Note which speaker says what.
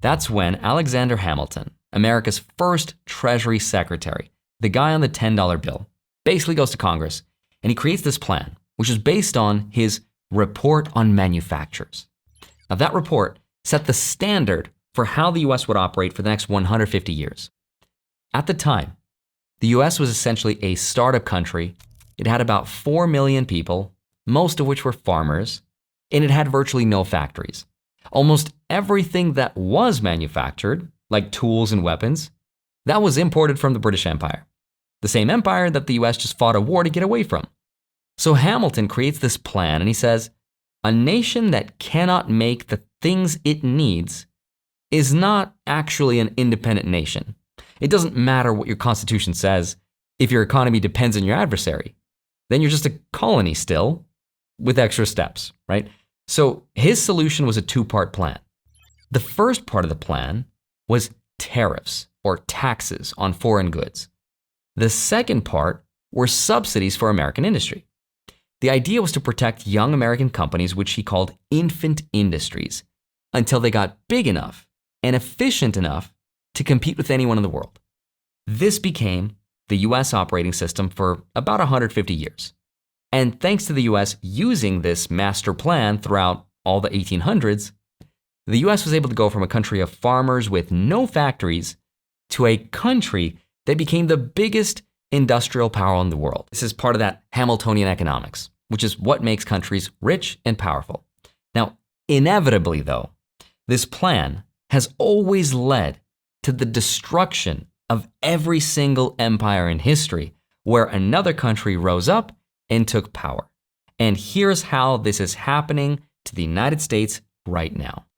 Speaker 1: That's when Alexander Hamilton, America's first Treasury Secretary, the guy on the $10 bill, basically goes to Congress and he creates this plan, which is based on his report on manufactures. Now, that report set the standard for how the US would operate for the next 150 years. At the time, the US was essentially a startup country. It had about 4 million people, most of which were farmers, and it had virtually no factories. Almost everything that was manufactured, like tools and weapons, that was imported from the British Empire, the same empire that the US just fought a war to get away from. So Hamilton creates this plan and he says, a nation that cannot make the things it needs is not actually an independent nation. It doesn't matter what your constitution says if your economy depends on your adversary. Then you're just a colony still with extra steps, right? So his solution was a two-part plan. The first part of the plan was tariffs or taxes on foreign goods. The second part were subsidies for American industry. The idea was to protect young American companies, which he called infant industries, until they got big enough and efficient enough to compete with anyone in the world. This became the US operating system for about 150 years. And thanks to the US using this master plan throughout all the 1800s, the US was able to go from a country of farmers with no factories to a country that became the biggest industrial power in the world. This is part of that Hamiltonian economics, which is what makes countries rich and powerful. Now, inevitably though, this plan has always led to the destruction of every single empire in history where another country rose up and took power. And here's how this is happening to the United States right now.